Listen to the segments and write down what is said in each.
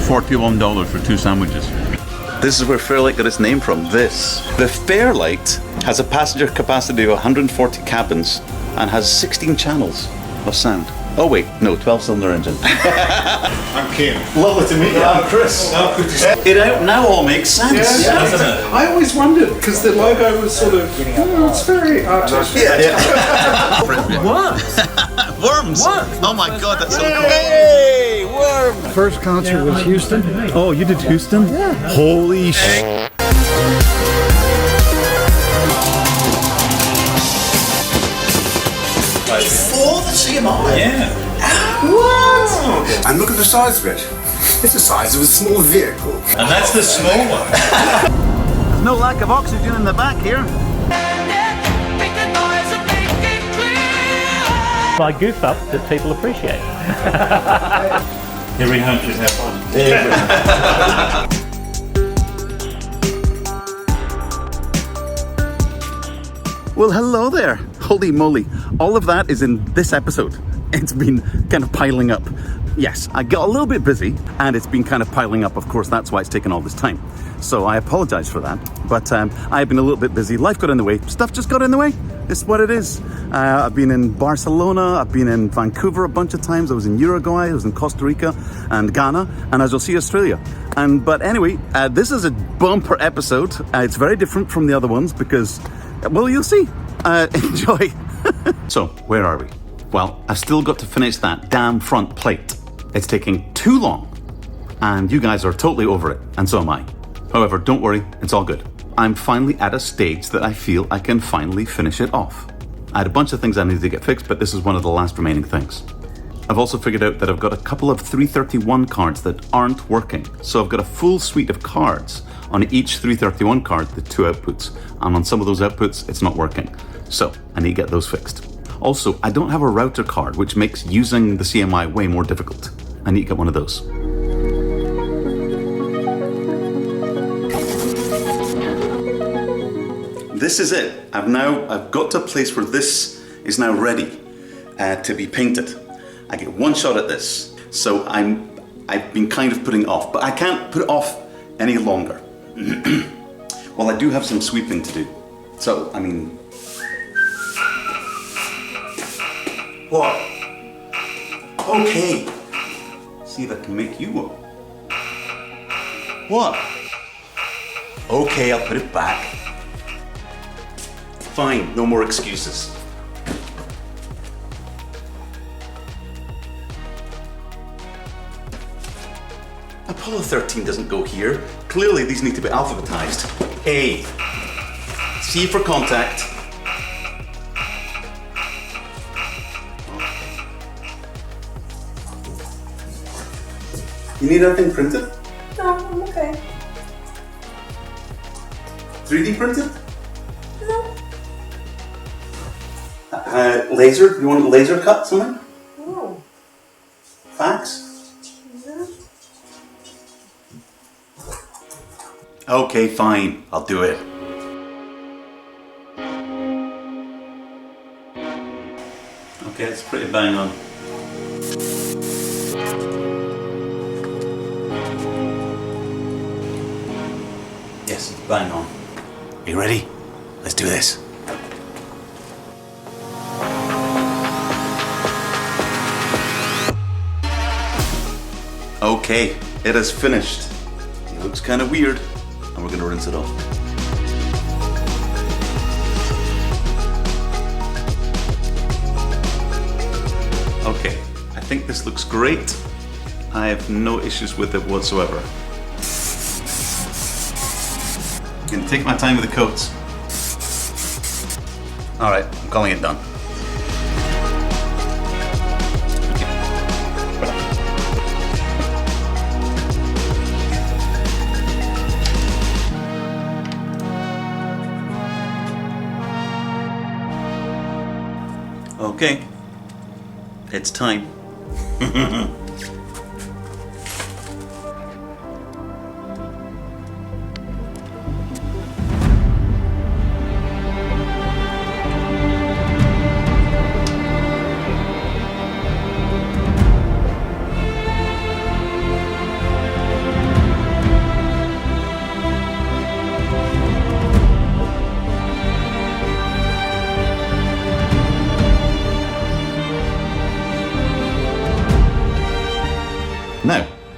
$41 for 2 sandwiches. This is where Fairlight got its name from, this. The Fairlight has a passenger capacity of 140 cabins and has 16 channels of sound. Oh wait, no, 12-cylinder engine. I'm Kim. Lovely to meet you. I'm Chris. It now all makes sense. Yeah, doesn't it? I always wondered, because the logo was sort of, it's very artistic. Yeah. Worms! Worms! Oh my god, that's so cool. Hey, worms! First concert was Houston. Oh, you did Houston? Yeah. Holy shit. For the CMI? Yeah. What? And look at the size of it. It's the size of a small vehicle. And that's the small one. There's no lack of oxygen in the back here. My goof up that people appreciate. Every hunt should have fun. Well, hello there. Holy moly. All of that is in this episode. It's been kind of piling up. Yes, I got a little bit busy and it's been kind of piling up. Of course, that's why it's taken all this time. So I apologize for that. But I've been a little bit busy. Life got in the way. Stuff just got in the way. It's what it is. I've been in Barcelona. I've been in Vancouver a bunch of times. I was in Uruguay. I was in Costa Rica and Ghana. And as you'll see, Australia. But anyway, this is a bumper episode. It's very different from the other ones because, well, you'll see. Enjoy. So, where are we? Well, I've still got to finish that damn front plate. It's taking too long. And you guys are totally over it. And so am I. However, don't worry. It's all good. I'm finally at a stage that I feel I can finally finish it off. I had a bunch of things I needed to get fixed, but this is one of the last remaining things. I've also figured out that I've got a couple of 331 cards that aren't working. So I've got a full suite of cards on each 331 card, the 2 outputs. And on some of those outputs, it's not working. So I need to get those fixed. Also, I don't have a router card, which makes using the CMI way more difficult. I need to get one of those. This is it. I've got to a place where this is now ready to be painted. I get one shot at this. So I've been kind of putting it off, but I can't put it off any longer. Well, I do have some sweeping to do. So, I mean... What? Okay. See if I can make you up. What? Okay, I'll put it back. Fine, no more excuses. Apollo 13 doesn't go here. Clearly these need to be alphabetized. A. C for contact. You need anything printed? No, I'm okay. 3D printed? No. Laser? You want laser cut something? No. Fax? No. Okay, fine. I'll do it. Okay, it's pretty bang on. Yes, it's bang on. Are you ready? Let's do this. Okay, it is finished. It looks kind of weird, and we're going to rinse it off. Okay, I think this looks great. I have no issues with it whatsoever. I'm going to take my time with the coats. Alright, I'm calling it done. Okay, it's time.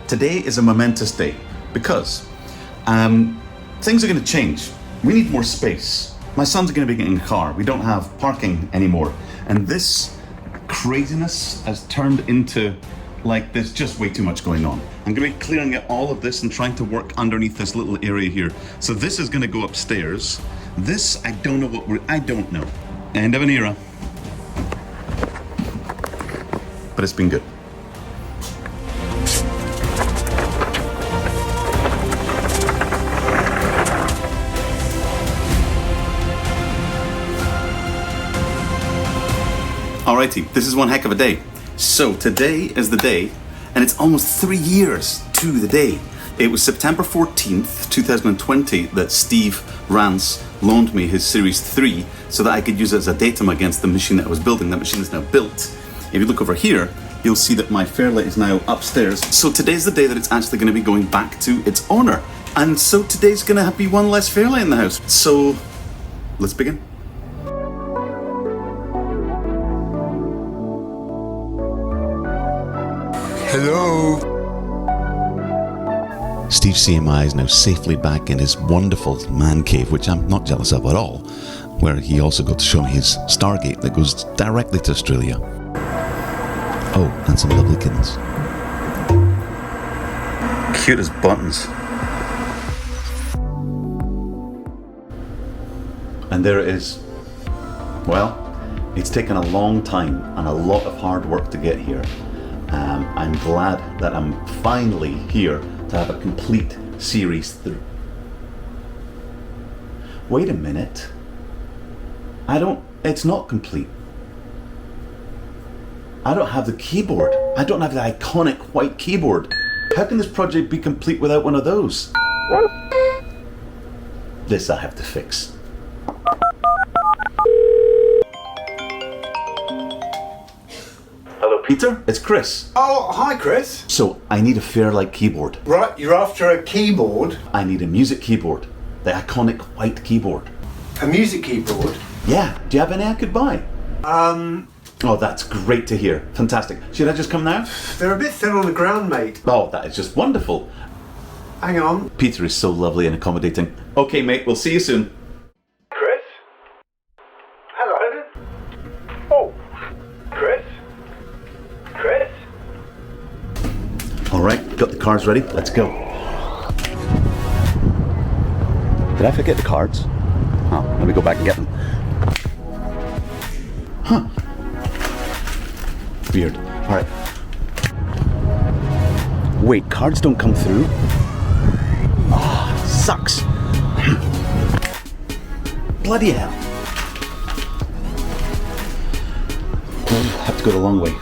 Today is a momentous day because things are going to change. We need more space. My son's going to be getting a car. We don't have parking anymore. And this craziness has turned into like there's just way too much going on. I'm going to be clearing out all of this and trying to work underneath this little area here. So this is going to go upstairs. This, I don't know I don't know. End of an era. But it's been good. Alrighty, this is one heck of a day. So today is the day, and it's almost 3 years to the day. It was September 14th, 2020 that Steve Rance loaned me his Series 3 so that I could use it as a datum against the machine that I was building. That machine is now built. If you look over here, you'll see that my Fairlight is now upstairs. So today's the day that it's actually going to be going back to its owner. And so today's going to be one less Fairlight in the house. So let's begin. Hello. Steve CMI is now safely back in his wonderful man cave, which I'm not jealous of at all, where he also got to show me his Stargate that goes directly to Australia. Oh, and some lovely kittens. Cute as buttons. And there it is. Well, it's taken a long time and a lot of hard work to get here. I'm glad that I'm finally here to have a complete Series 3. Wait a minute. It's not complete. I don't have the keyboard. I don't have the iconic white keyboard. How can this project be complete without one of those? This I have to fix. Hello, Peter. It's Chris. Oh, hi, Chris. So, I need a Fairlight keyboard. Right, you're after a keyboard, I need a music keyboard. The iconic white keyboard. a music keyboard. Yeah, do you have any I could buy? Oh, that's great to hear. Fantastic. Should I just come now? They're a bit thin on the ground, mate. Oh, that is just wonderful. Hang on. Peter is so lovely and accommodating. Okay, mate, we'll see you soon. Chris? Hello? Oh, Chris? Chris? All right, got the cards ready. Let's go. Did I forget the cards? Oh, let me go back and get them. Huh. Weird. All right. Wait, cards don't come through? Ah, sucks. Bloody hell. Have to go the long way.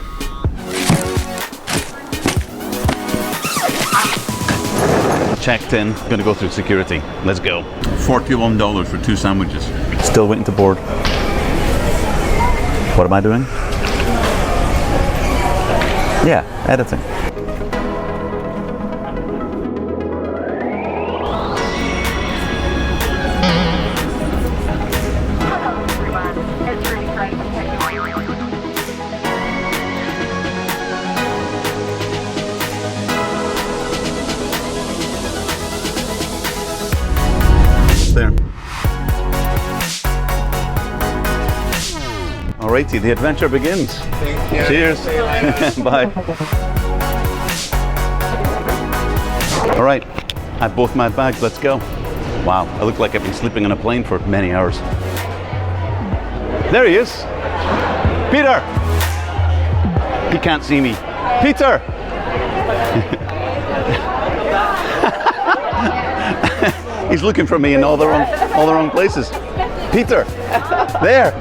Checked in, gonna go through security. Let's go. $41 for 2 sandwiches. Still waiting to board. What am I doing? Yeah, editing. There. Alrighty, the adventure begins. Cheers. Bye. Alright, I have both my bags, let's go. Wow, I look like I've been sleeping on a plane for many hours. There he is. Peter! He can't see me. Peter! He's looking for me in all the wrong places. Peter, there.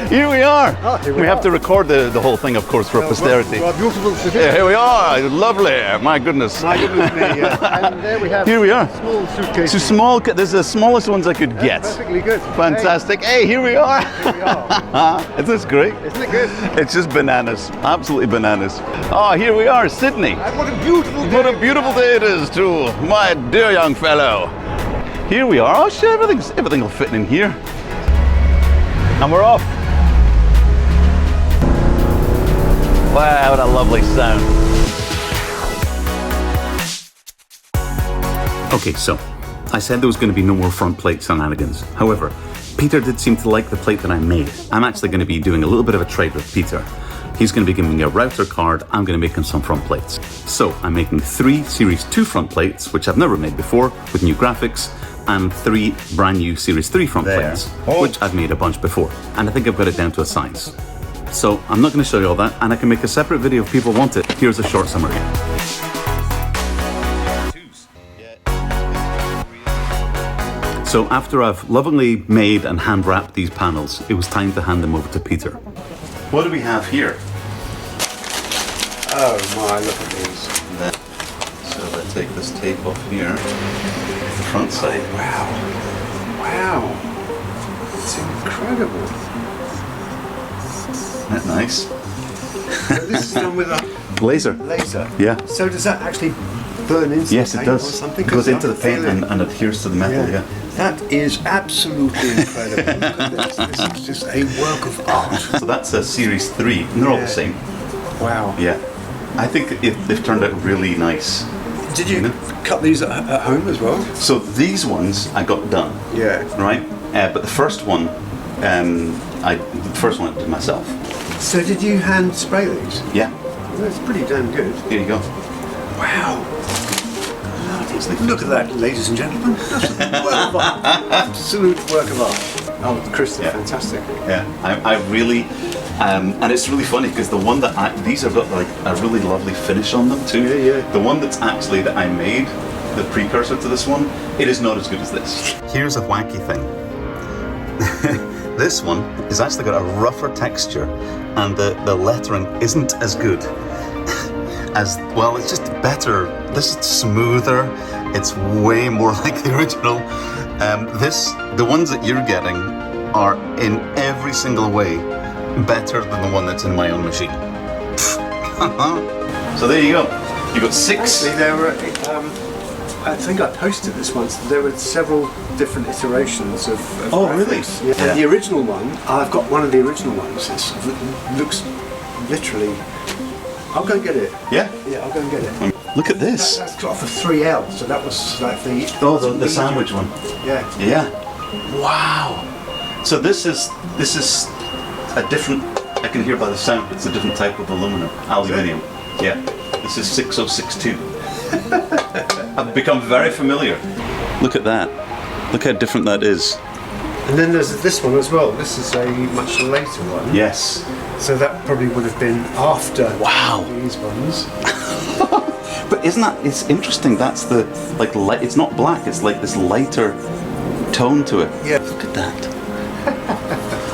Here we are. We have to record the whole thing, of course, for posterity. Well, beautiful city. Yeah, here we are. Lovely. My goodness. My goodness me, yeah. And there we have Here we are. small suitcases. So small. There's the smallest ones I could get. Perfectly good. Fantastic. Hey, here we are. Here we are. Isn't this great? Isn't it good? It's just bananas. Absolutely bananas. Oh, here we are, Sydney. And what a beautiful day. What a beautiful day it is, too, my dear young fellow. Here we are. Oh, shit, everything will fit in here. And we're off. Wow, what a lovely sound. Okay, so I said there was going to be no more front plate shenanigans. However, Peter did seem to like the plate that I made. I'm actually going to be doing a little bit of a trade with Peter. He's going to be giving me a router card. I'm going to make him some front plates. So I'm making 3 Series 2 front plates, which I've never made before, with new graphics, and 3 brand new Series 3 front plates, which I've made a bunch before. And I think I've got it down to a science. So I'm not going to show you all that, and I can make a separate video if people want it. Here's a short summary. So after I've lovingly made and hand wrapped these panels, it was time to hand them over to Peter. What do we have here? Oh my, look at these. So let's take this tape off here. The front side. Wow. Wow. It's incredible. Isn't that nice? So this is done with a Laser. laser. Yeah. So does that actually burn into Yes, the it paint does. or something? It goes 'Cause into the I paint feel it. and adheres to the metal, yeah. That is absolutely incredible. Look at this. This is just a work of art. So that's a Series 3, and they're all the same. Wow. Yeah. I think they've turned out really nice. Did you cut these at home as well? So these ones I got done. Yeah. Right? But the first one, I did myself. So did you hand spray these? Yeah. That's pretty damn good. Here you go. Wow. Look at that, ladies and gentlemen. That's a work of art. Absolute work of art. Oh, Chris, they're fantastic. Yeah. I really, and it's really funny because the one that these have got like a really lovely finish on them too. Yeah, yeah. The one that's actually that I made, the precursor to this one, it is not as good as this. Here's a wacky thing. This one has actually got a rougher texture, and the lettering isn't as good. As well, it's just better. This is smoother. It's way more like the original. The ones that you're getting are in every single way better than the one that's in my own machine. So there you go. You got 6. Actually, there were. I think I posted this once. There were several different iterations of Oh, graphics. really? Yeah. Yeah. And the original one, I've got one of the original ones. It looks literally. I'll go and get it. Yeah. Yeah, I'll go and get it. Look at this. That's got for 3L, so that was like the. Oh, the sandwich one. Yeah. Yeah. Wow. So this is a different. I can hear by the sound. It's a different type of aluminium. Yeah. This is 6062. I've become very familiar. Look at that. Look how different that is. And then there's this one as well. This is a much later one. Yes. So that probably would have been after Wow. these ones. But isn't that? It's interesting. That's the like light. It's not black. It's like this lighter tone to it. Yeah. Look at that.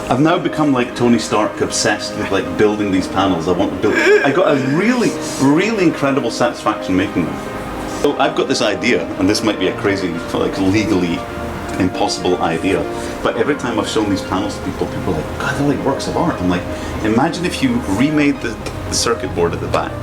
I've now become like Tony Stark, obsessed with like building these panels. I want to build. I got a really, really incredible satisfaction making them. So I've got this idea, and this might be a crazy, like legally impossible idea, but every time I've shown these panels to people, people are like, God, they're like works of art. I'm like, imagine if you remade the circuit board at the back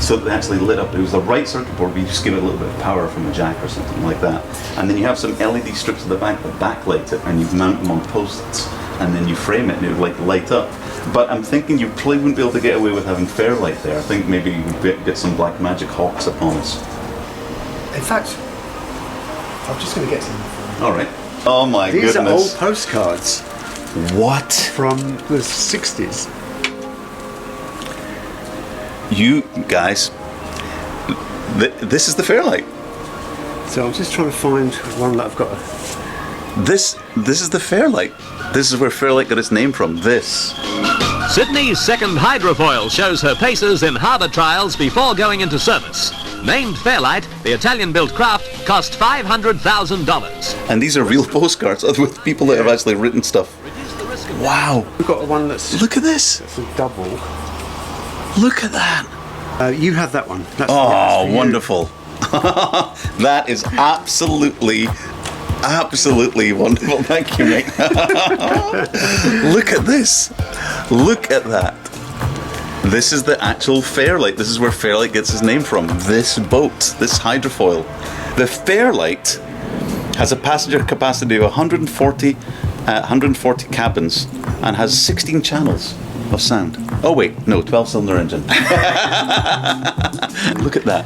so that they actually lit up. It was the right circuit board, but you just give it a little bit of power from a jack or something like that. And then you have some LED strips at the back that backlight it, and you mount them on posts, and then you frame it, and it would like light up. But I'm thinking you probably wouldn't be able to get away with having Fairlight there. I think maybe you would get some black magic hawks upon us. In fact, I'm just going to get some. All right. Oh my These goodness. are old postcards What? from the 60s. You guys, this is the Fairlight. So I'm just trying to find one that I've got. This is the Fairlight. This is where Fairlight got its name from. This. Sydney's second hydrofoil shows her paces in harbour trials before going into service. Named Fairlight, the Italian-built craft cost $500,000. And these are real postcards with people that have actually written stuff. Wow. We've got one that's Look at this. a double. Look at that. You have that one. That's Oh, that's for you. wonderful. That is absolutely wonderful. Thank you, mate. Look at this. Look at that. This is the actual Fairlight. This is where Fairlight gets his name from. This boat, this hydrofoil. The Fairlight has a passenger capacity of 140 cabins and has 16 channels. of sound. Oh wait, no, 12-cylinder engine. Look at that.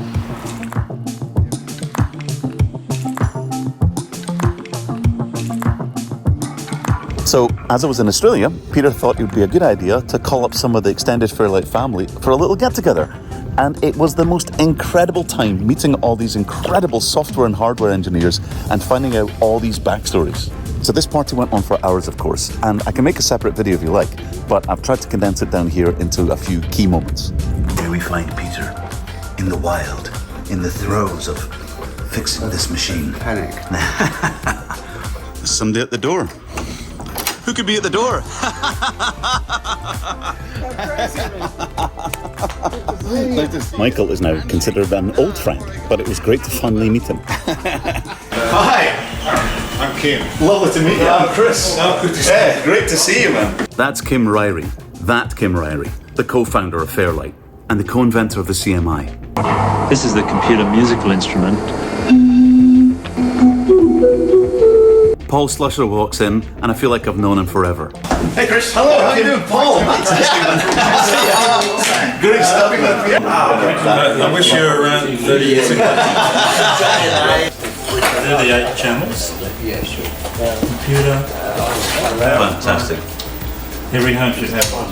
So, as I was in Australia, Peter thought it would be a good idea to call up some of the extended Fairlight family for a little get-together. And it was the most incredible time meeting all these incredible software and hardware engineers and finding out all these backstories. So this party went on for hours, of course, and I can make a separate video if you like, but I've tried to condense it down here into a few key moments. Here we find Peter, in the wild, in the throes of fixing this machine. Panic. There's somebody at the door. Who could be at the door? Michael is now considered an old friend, but it was great to finally meet him. Hi! I'm Kim. Lovely to meet you. I'm Chris. Oh, good to see Yeah, great to see you, man. That's Kim Ryrie. That Kim Ryrie, the co-founder of Fairlight and the co-inventor of the CMI. This is the computer musical instrument. Paul Slusher walks in, and I feel like I've known him forever. Hey, Chris. Hello, how you doing, Paul? Great stuff, man. I wish you were around 30 years ago. 38 channels. Computer. Fantastic. Every home should have one.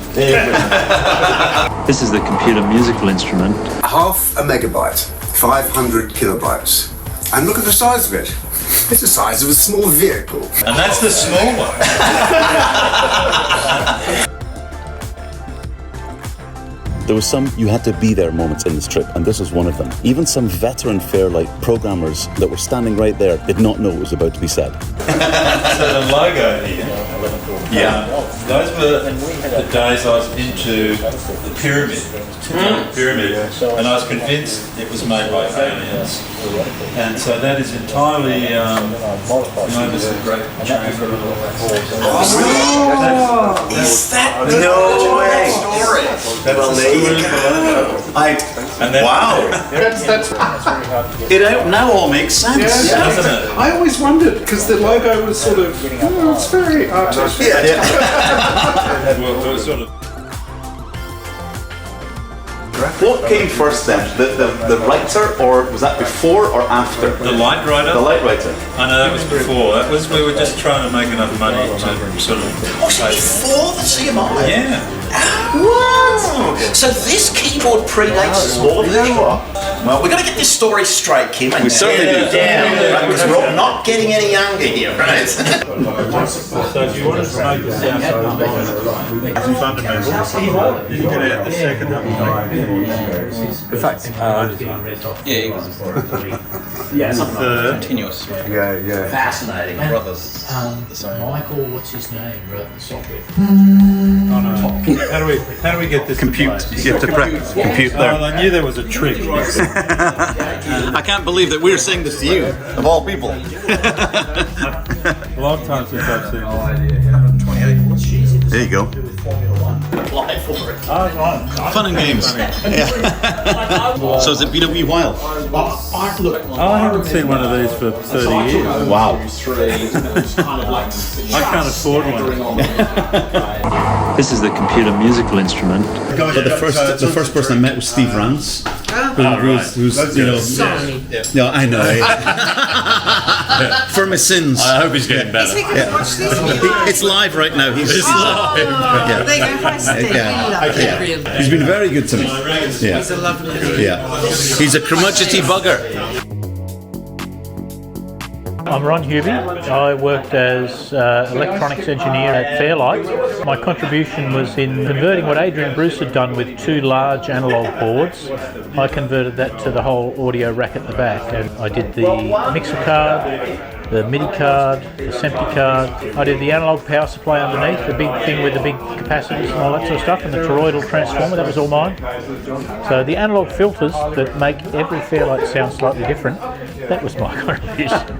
This is the computer musical instrument. Half a megabyte, 500 kilobytes. And look at the size of it. It's the size of a small vehicle. And that's the small one. There was some you had to be there moments in this trip, and this was one of them. Even some veteran Fairlight programmers that were standing right there did not know what was about to be said. So the logo here, those were the days I was into the pyramid, and I was convinced it was made by aliens. And so that is entirely known as the Great Chamber. Is that no way? Well, there you go. Wow! It now all makes sense. Doesn't it? I always wondered because the logo was sort of, it's very artistic. Well, sort of. What came first then? The writer, or was that before or after? The light writer? The light writer. I know that was before. That was, we were just trying to make enough money to sort of. Oh, so before the CMI? Yeah. Wow! So this keyboard predates the smaller version? Well, we're going to get this story straight, Kim. And We certainly do. Because we're not getting any younger here, right? So if you wanted to make the sound fundamental, you can add the second one. In fact, Continuous. yeah. Fascinating. Brothers. Michael, what's his name? Wrote the software. Oh no. How do we get this? Compute. To You have to compute there. I knew there was a trick. I can't believe that we're saying this to you, of all people. A long time since I've seen this. There you go. Apply for it. Fun and games. Yeah. So has it been a wee while? I haven't seen one of these for 30 years. Wow. I can't afford one. This is the computer musical instrument. But the first person I met was Steve Rance, who's you know. No, I know. For my sins. I hope he's getting better. It's live right now. He's live. There you go. Hi, Steve. Yeah. He's been very good to me. Yeah. He's a lovely. Yeah. He's a curmudgeonly bugger. I'm Ron Hubie. I worked as electronics engineer at Fairlight. My contribution was in converting what Adrian Bruce had done with two large analog boards. I converted that to the whole audio rack at the back, and I did the mixer card, the MIDI card, the SEMPI card. I did the analog power supply underneath, the big thing with the big capacitors and all that sort of stuff, and the toroidal transformer, that was all mine. So the analog filters that make every Fairlight sound slightly different, that was my contribution.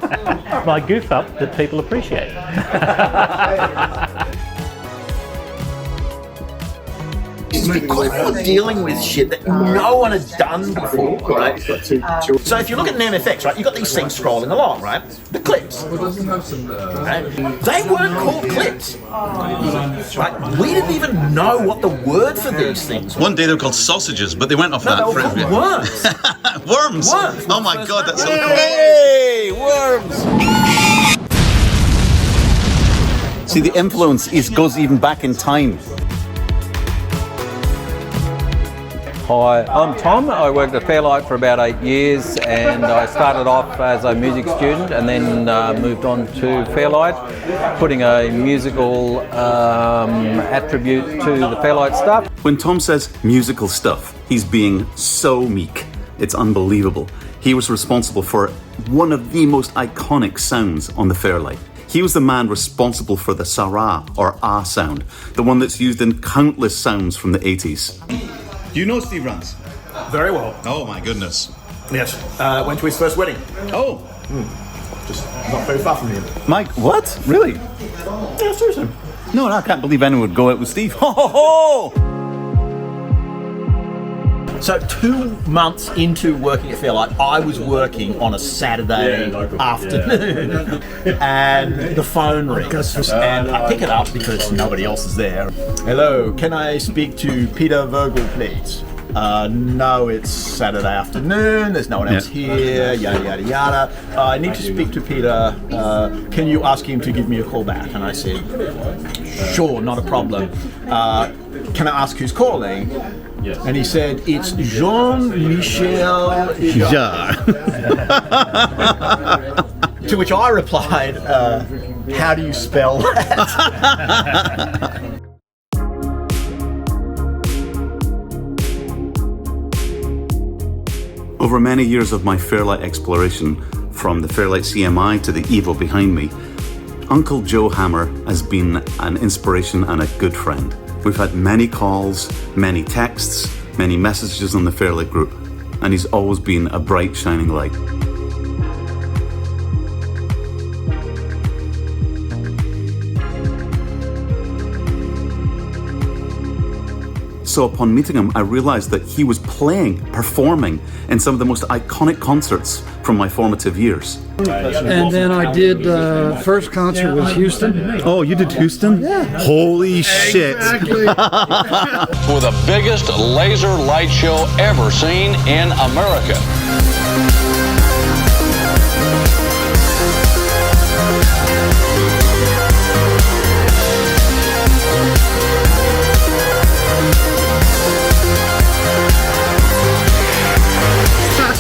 My goof up that people appreciate. Because we're dealing with shit that no one has done before, right? So if you look at an MFX, right, you've got these things scrolling along, right? The clips. Right? They weren't called clips. Right? We didn't even know what the word for these things was. One day they were called sausages, but they went off that No, they for were called worms. Worms! Worms. Oh my god, that's so cool. Hey, worms! See, the influence goes even back in time. Hi, I'm Tom. I worked at Fairlight for about 8 years, and I started off as a music student and then moved on to Fairlight, putting a musical attribute to the Fairlight stuff. When Tom says musical stuff, he's being so meek. It's unbelievable. He was responsible for one of the most iconic sounds on the Fairlight. He was the man responsible for the Sarah or Ah sound, the one that's used in countless sounds from the 80s. Do you know Steve Rance? Very well. Oh my goodness. Yes. Went to his first wedding. Oh. Just not very far from him. Mike, what? Really? Yeah, seriously. No, I can't believe anyone would go out with Steve. Ho ho ho! So 2 months into working at Fairlight, I was working on a Saturday afternoon, and the phone rings, and I pick it up because nobody else is there. Hello, can I speak to Peter Vogel, please? No, it's Saturday afternoon, there's no one else here, yada yada yada. I need to speak to Peter, can you ask him to give me a call back? And I said, sure, not a problem. Can I ask who's calling? Yes. And he said, it's Jean-Michel Jarre. To which I replied, how do you spell that? Over many years of my Fairlight exploration, from the Fairlight CMI to the Evo behind me, Uncle Joe Hammer has been an inspiration and a good friend. We've had many calls, many texts, many messages on the Fairlight group, and he's always been a bright, shining light. So upon meeting him, I realized that he was performing in some of the most iconic concerts from my formative years. And then I did first concert was Houston. Oh, you did Houston? Yeah. Holy shit. Exactly. For the biggest laser light show ever seen in America.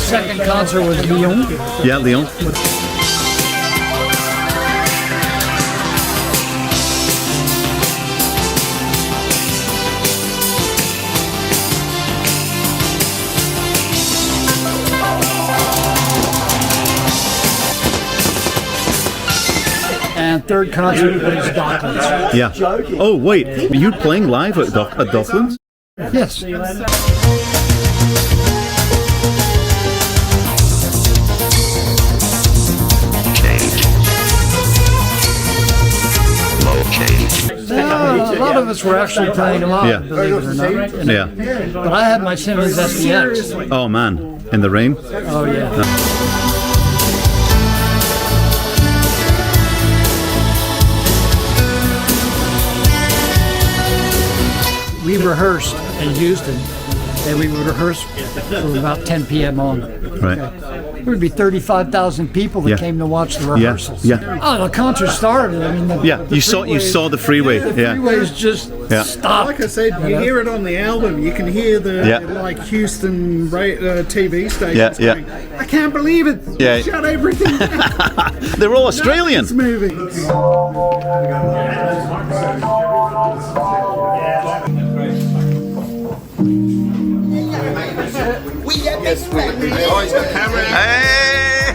Second concert was Lyon. Yeah, Lyon. And third concert was Docklands. Yeah. Oh, wait. Are you playing live at Docklands? Yes. A lot of us were actually playing live, believe it or not. Yeah. But I had my Simmons SDX. Oh man, in the rain? Oh yeah. We rehearsed in Houston, and we would rehearse from about 10 p.m. on. Right. There would be 35,000 people that came to watch the rehearsals. Yeah. Oh, the concert started. I mean, You saw the freeway. The freeways just stopped. Like I said, you hear it on the album. You can hear the like Houston TV stations going, I can't believe it. Yeah. Shut everything down. They're all Australian. It's moving. Yes, we oh, he's got a camera. Hey!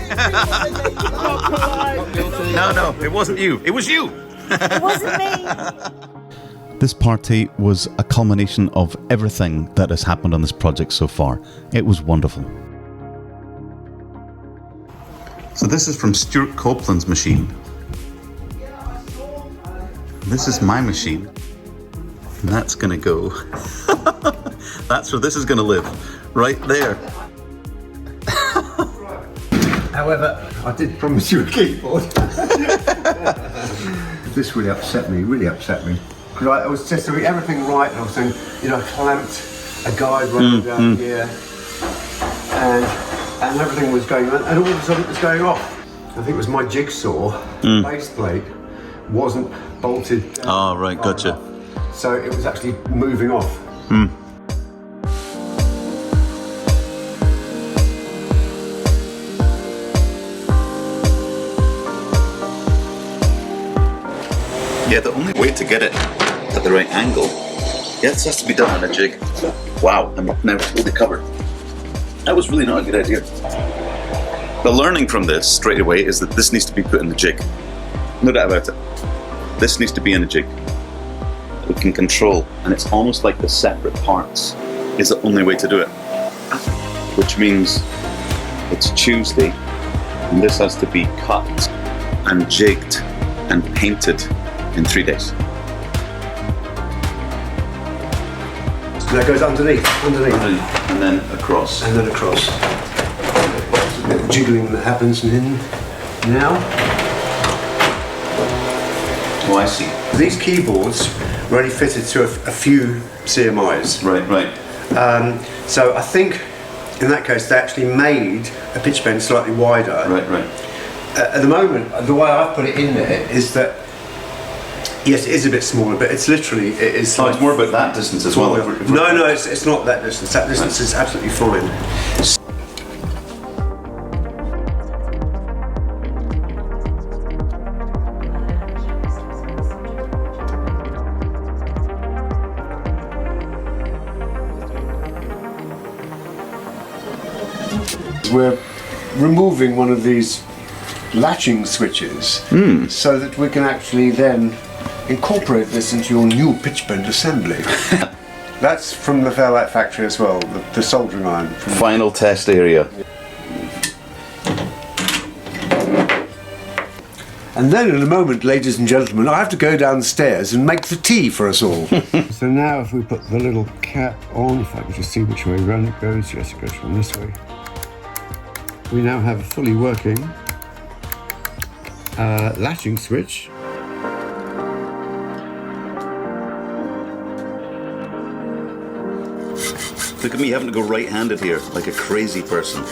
No, it wasn't you. It was you. It wasn't me. This party was a culmination of everything that has happened on this project so far. It was wonderful. So this is from Stuart Copeland's machine. This is my machine. And that's gonna go That's where this is going to live, right there. However, I did promise you a keyboard. This really upset me, Because I was just doing everything right, and I was saying, you know, I clamped a guide running down here, and everything was going on, and all of a sudden it was going off. I think it was my jigsaw base plate wasn't bolted down. Oh, right, gotcha. So it was actually moving off. Yeah, the only way to get it at the right angle, this has to be done on a jig. Wow, I'm now totally covered. That was really not a good idea. The learning from this straight away is that this needs to be put in the jig. No doubt about it. This needs to be in a jig that we can control, and it's almost like the separate parts is the only way to do it. Which means it's Tuesday, and this has to be cut and jigged and painted in 3 days. And that goes underneath. And then across. And then across. There's a bit of jiggling that happens in now. Oh, I see. These keyboards were only fitted to a few CMIs. Right. So I think in that case they actually made a pitch bend slightly wider. Right. At the moment, the way I've put it in there is that yes, it is a bit smaller, but it's literally, it is. Oh, it's more about that distance as well. No, it's not that distance. That distance is absolutely fine. We're removing one of these latching switches so that we can actually then incorporate this into your new pitch bend assembly. That's from the Fairlight factory as well, the soldering iron. Final test area. And then in a moment, ladies and gentlemen, I have to go downstairs and make the tea for us all. So now if we put the little cap on, if I can just see which way round it goes, yes, it goes from this way. We now have a fully working latching switch. Look at me having to go right-handed here, like a crazy person.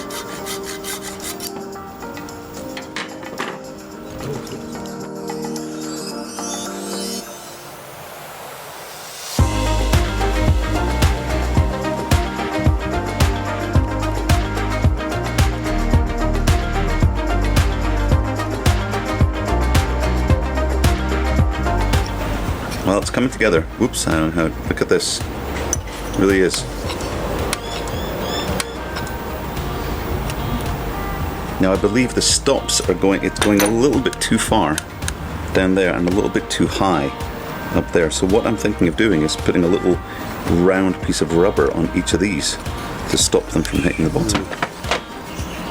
Well, it's coming together. Whoops, look at this. It really is. Now I believe the stops are it's going a little bit too far down there and a little bit too high up there. So what I'm thinking of doing is putting a little round piece of rubber on each of these to stop them from hitting the bottom.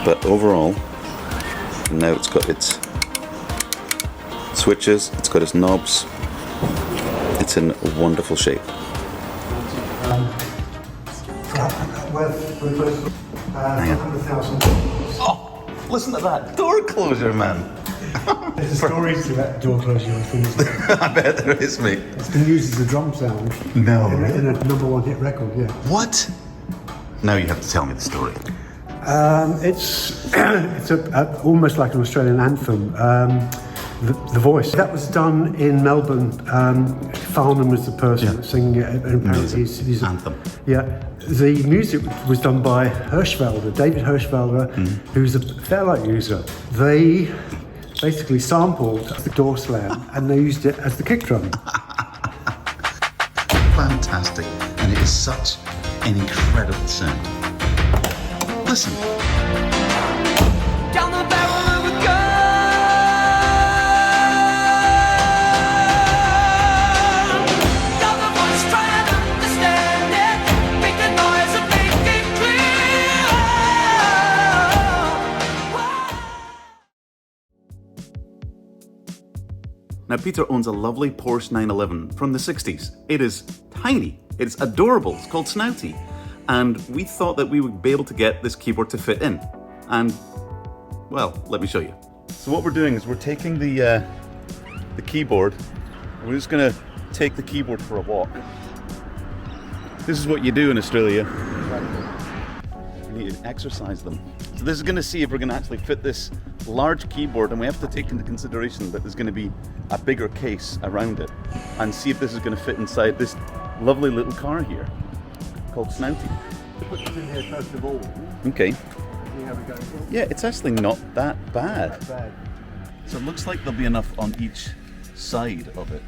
But overall, now it's got its switches, it's got its knobs, it's in wonderful shape. Oh, listen to that door closure, man. There's a story to that door closure, I think. I bet there is, mate. It's been used as a drum sound. No. In a #1 hit record, yeah. What? Now you have to tell me the story. It's almost like an Australian anthem. The Voice. That was done in Melbourne. Farnham was the person singing it, and apparently he's anthem. Yeah. The music was done by Hirschfelder, David Hirschfelder, who's a Fairlight user. They basically sampled the door slam and they used it as the kick drum. Fantastic. And it is such an incredible sound. Listen. Down the barrel of a gun. You're the ones trying to understand it. Make the noise and make it clear. Now Peter owns a lovely Porsche 911 from the 60s. It is tiny. It's adorable. It's called Snouty. And we thought that we would be able to get this keyboard to fit in. And, well, let me show you. So what we're doing is we're taking the keyboard. We're just going to take the keyboard for a walk. This is what you do in Australia. You need to exercise them. So this is going to see if we're going to actually fit this large keyboard, and we have to take into consideration that there's going to be a bigger case around it, and see if this is going to fit inside this lovely little car here called Snouty. Put this in here first of all. Okay. See how we go. Yeah, it's actually not that bad. Not bad. So it looks like there'll be enough on each side of it.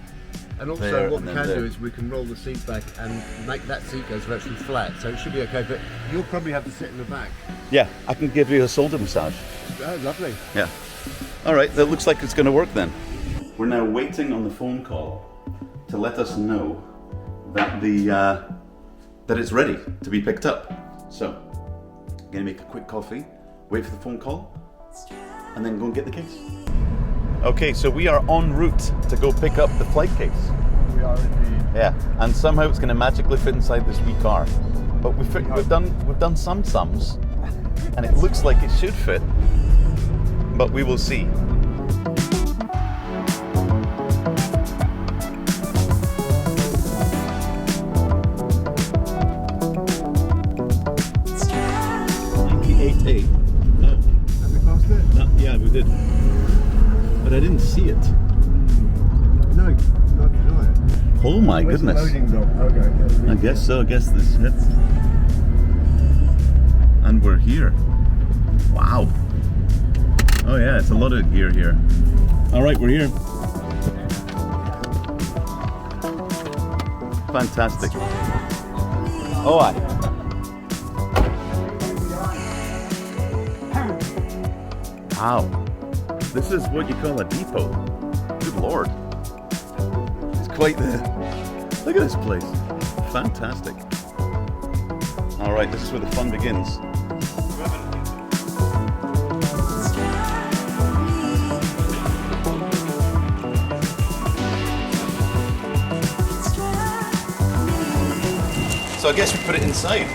And also There what and we then can there. do is we can roll the seat back and make that seat goes virtually flat, so it should be okay, but you'll probably have to sit in the back. Yeah, I can give you a shoulder massage. Oh, lovely. Yeah. All right, that looks like it's going to work then. We're now waiting on the phone call to let us know that that it's ready to be picked up. So, I'm going to make a quick coffee, wait for the phone call, and then go and get the case. Okay, so we are en route to go pick up the flight case. We are indeed. Yeah, and somehow it's going to magically fit inside this wee car. But we've done some sums, and it looks like it should fit, but we will see. Have we passed it? Yeah, we did. But I didn't see it. No, not did I. Oh my Where's the goodness. loading dock? Okay. I guess so. I guess this hits. And we're here. Wow. Oh yeah, it's a lot of gear here. All right, we're here. Fantastic. Oh, wow. This is what you call a depot. Good Lord. It's quite the... Look at this place. Fantastic. All right, this is where the fun begins. So I guess we put it inside.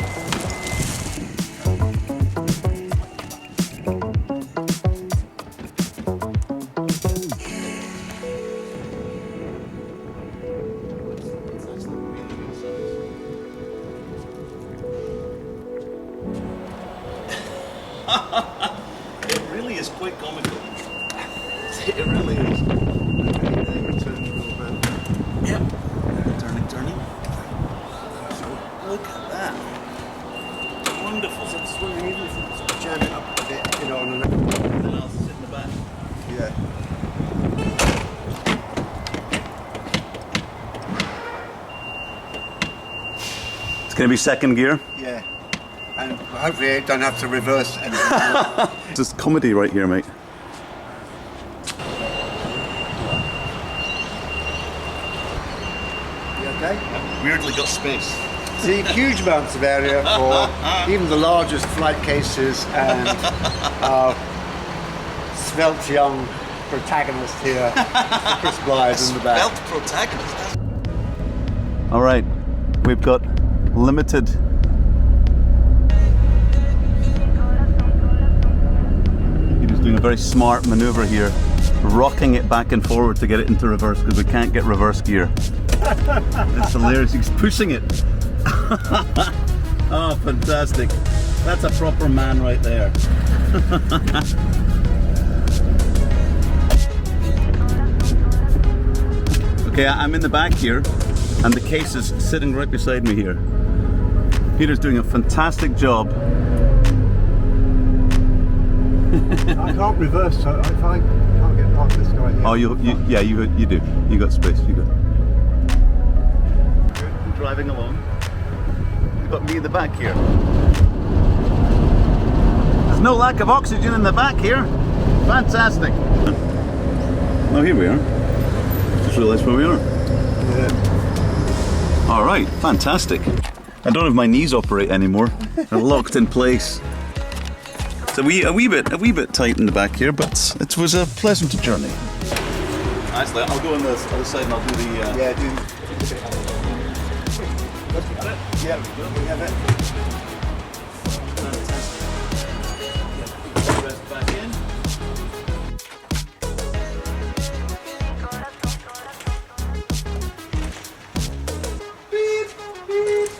It really is quite comical. It really is. Yep. Turning. Look at that. Wonderful. So it's swinging even if it's jam it up a bit, you know, and Then I'll sit in the back. yeah. It's going to be second gear. Yeah. And hopefully I don't have to reverse anything. It's just comedy right here, mate. You okay? Weirdly got space. See, huge amounts of area for even the largest flight cases, and our svelte young protagonist here, Cris Blyth, in the back. Svelte protagonist. All right, we've got limited. He's doing a very smart maneuver here, rocking it back and forward to get it into reverse because we can't get reverse gear. It's hilarious. He's pushing it. Oh, fantastic. That's a proper man right there. Okay, I'm in the back here, and the case is sitting right beside me here. Peter's doing a fantastic job. I can't reverse, so if I can't get past this guy here. Oh, you do. You got space. You got. Good. Driving along. You've got me in the back here. There's no lack of oxygen in the back here. Fantastic. Oh, here we are. Just realised where we are. Yeah. All right, fantastic. I don't have my knees operate anymore. They're locked in place. It's a wee bit tight in the back here, but it was a pleasant journey. Actually, I'll go on the other side and I'll do the. Yeah, do. Yeah, we have it. Fantastic. Back in. Beep, beep.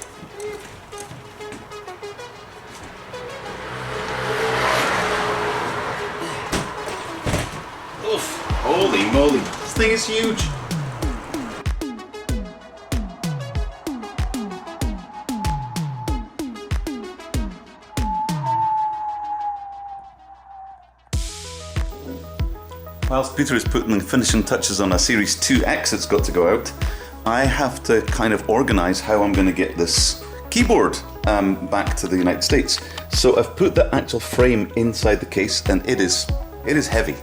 Oof. Holy moly. This thing is huge. Whilst Peter is putting the finishing touches on a Series 2X that's got to go out, I have to kind of organise how I'm going to get this keyboard back to the United States. So I've put the actual frame inside the case, and it is heavy.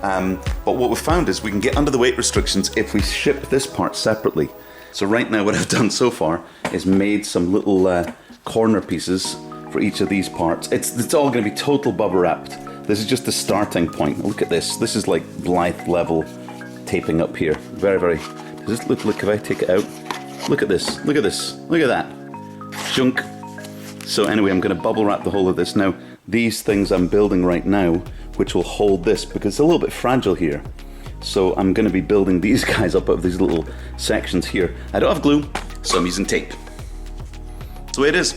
But what we've found is we can get under the weight restrictions if we ship this part separately. So right now what I've done so far is made some little corner pieces for each of these parts. It's all going to be total bubble wrapped. This is just the starting point. Look at this. This is like Blyth level taping up here. Very, very. Does this look if I take it out? Look at this. Look at this. Look at that. Junk. So anyway, I'm going to bubble wrap the whole of this. Now, these things I'm building right now, which will hold this, because it's a little bit fragile here. So I'm going to be building these guys up out of these little sections here. I don't have glue, so I'm using tape. That's the way it is.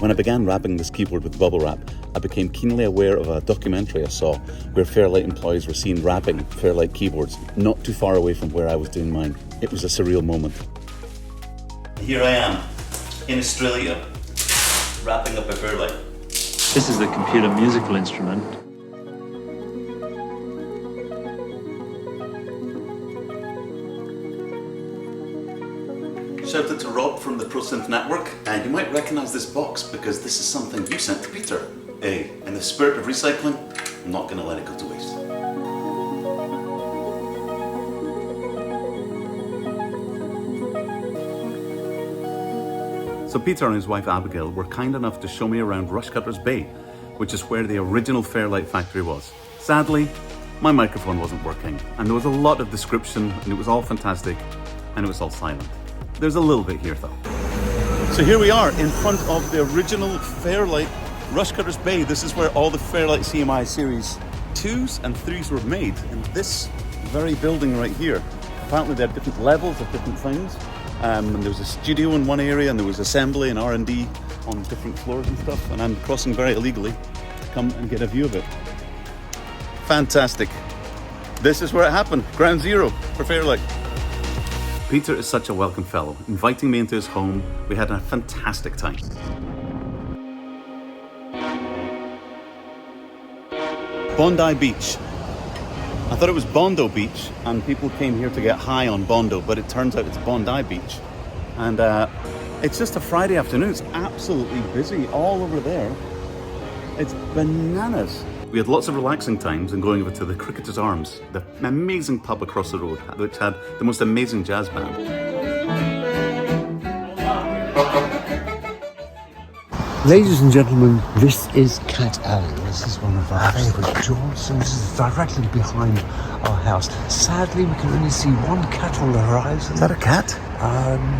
When I began wrapping this keyboard with bubble wrap, I became keenly aware of a documentary I saw where Fairlight employees were seen wrapping Fairlight keyboards not too far away from where I was doing mine. It was a surreal moment. Here I am, in Australia, wrapping up a Fairlight. This is the computer musical instrument. Shout out to Rob from the ProSynth Network, and you might recognise this box because this is something you sent to Peter. Hey, in the spirit of recycling, I'm not going to let it go to waste. So Peter and his wife Abigail were kind enough to show me around Rushcutters Bay, which is where the original Fairlight factory was. Sadly, my microphone wasn't working, and there was a lot of description, and it was all fantastic, and it was all silent. There's a little bit here though. So here we are in front of the original Fairlight Rushcutters Bay. This is where all the Fairlight CMI Series 2s and 3s were made, in this very building right here. Apparently there are different levels of different things. And there was a studio in one area, and there was assembly and R&D on different floors and stuff, and I'm crossing very illegally to come and get a view of it. Fantastic. This is where it happened, ground zero for Fairlight. Peter is such a welcome fellow, inviting me into his home. We had a fantastic time. Bondi Beach. I thought it was Bondo Beach, and people came here to get high on Bondo, but it turns out it's Bondi Beach. And it's just a Friday afternoon. It's absolutely busy all over there. It's bananas. We had lots of relaxing times and going over to the Cricketers Arms, the amazing pub across the road, which had the most amazing jazz band. Ladies and gentlemen, this is Cat Alley. This is one of our favourite jaunts, and this is directly behind our house. Sadly, we can only see one cat on the horizon. Is that a cat?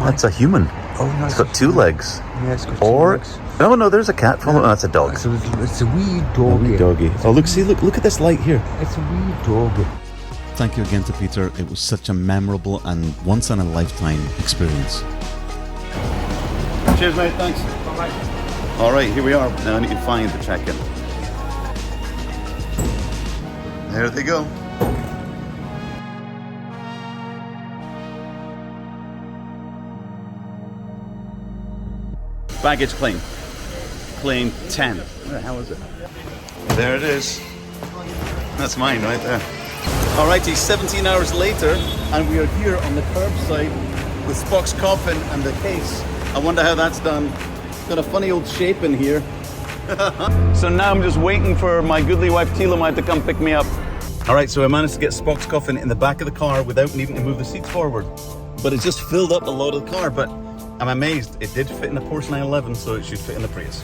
That's a human. Oh no, it's got two legs. Yeah, it's got two legs. Oh no, there's a cat. Oh, that's a dog. It's a wee doggy. A wee doggy. Oh look, see, look at this light here. It's a wee doggy. Thank you again to Peter. It was such a memorable and once-in-a-lifetime experience. Cheers, mate. Thanks. All right, here we are. Now I need to find the check-in. There they go. Baggage claim. Claim 10. Where the hell is it? There it is. That's mine right there. Alrighty, 17 hours later, and we are here on the curbside with Spock's coffin and the case. I wonder how that's done. Got a funny old shape in here. So now I'm just waiting for my goodly wife Telemite to come pick me up. Alright, so I managed to get Spock's coffin in the back of the car without needing to move the seats forward. But it just filled up a lot of the car, but I'm amazed. It did fit in a Porsche 911, so it should fit in the Prius.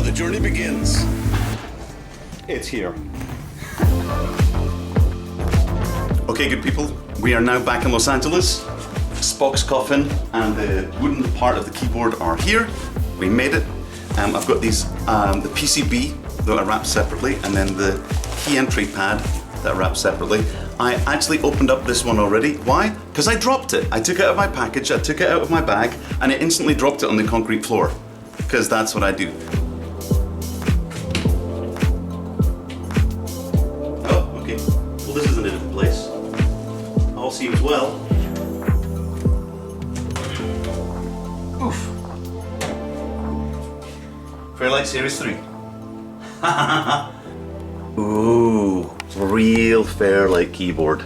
the journey begins. It's here. Okay, good people, we are now back in Los Angeles. Spock's coffin and the wooden part of the keyboard are here. We made it. I've got these, the PCB that I wrap separately, and then the key entry pad that I wrap separately. I actually opened up this one already. Why? Because I dropped it. I took it out of my package, I took it out of my bag, and it instantly dropped it on the concrete floor. Because that's what I do. Oh, okay. Well, this isn't in place. All seems well. Oof. Fairlight Series III. Ooh, real Fairlight keyboard.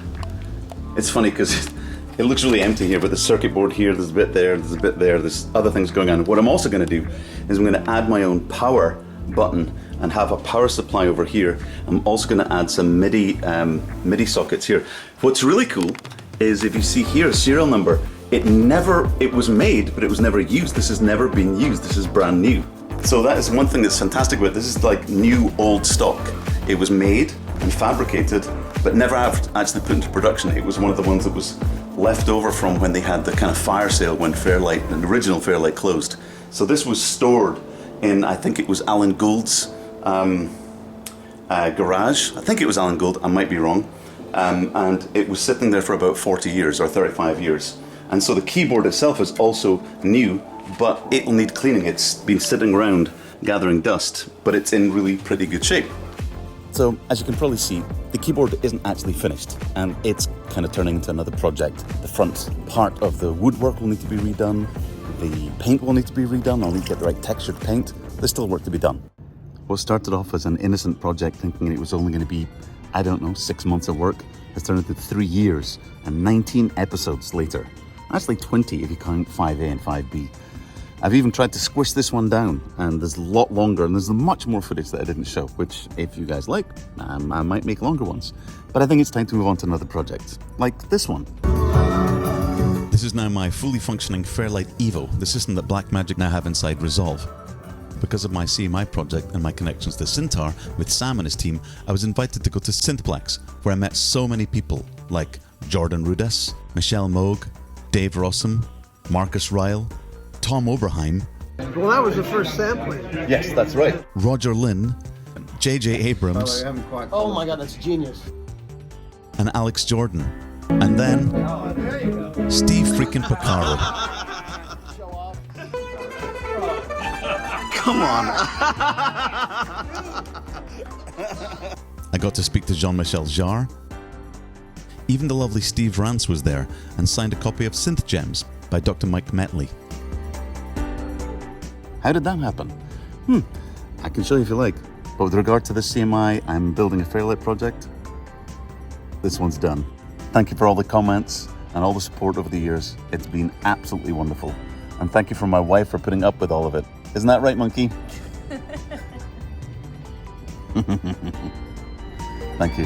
It's funny because it looks really empty here, but the circuit board here, there's a bit there, there's a bit there, there's other things going on. What I'm also going to do is I'm going to add my own power button and have a power supply over here. I'm also going to add some MIDI sockets here. What's really cool is if you see here a serial number, it was made, but it was never used. This has never been used. This is brand new. So that is one thing that's fantastic about it. This is like new old stock. It was made and fabricated, but never actually put into production. It was one of the ones that was left over from when they had the kind of fire sale when Fairlight, the original Fairlight, closed. So this was stored in, I think it was Alan Gould's garage. I think it was Alan Gould, I might be wrong. And it was sitting there for about 40 years or 35 years. And so the keyboard itself is also new, but it'll need cleaning. It's been sitting around gathering dust, but it's in really pretty good shape. So, as you can probably see, the keyboard isn't actually finished, and it's kind of turning into another project. The front part of the woodwork will need to be redone, the paint will need to be redone, I'll need to get the right textured paint. There's still work to be done. What started off as an innocent project thinking it was only going to be, I don't know, 6 months of work, has turned into 3 years and 19 episodes later. Actually 20 if you count 5A and 5B. I've even tried to squish this one down, and there's a lot longer, and there's much more footage that I didn't show, which, if you guys like, I might make longer ones. But I think it's time to move on to another project, like this one. This is now my fully functioning Fairlight Evo, the system that Blackmagic now have inside Resolve. Because of my CMI project and my connections to Syntaur with Sam and his team, I was invited to go to Synthplex, where I met so many people like Jordan Rudess, Michelle Moog, Dave Rossum, Marcus Ryle, Tom Oberheim. Well, that was the first sampling. Yes, that's right. Roger Lynn, J.J. Abrams, Oh my God, that's genius. and Alex Jordan. And then, Steve freaking Porcaro. Come on. I got to speak to Jean-Michel Jarre. Even the lovely Steve Rance was there and signed a copy of Synth Gems by Dr. Mike Metley. How did that happen? I can show you if you like. But with regard to this CMI, I'm building a Fairlight project. This one's done. Thank you for all the comments and all the support over the years. It's been absolutely wonderful. And thank you for my wife for putting up with all of it. Isn't that right, Monkey? Thank you.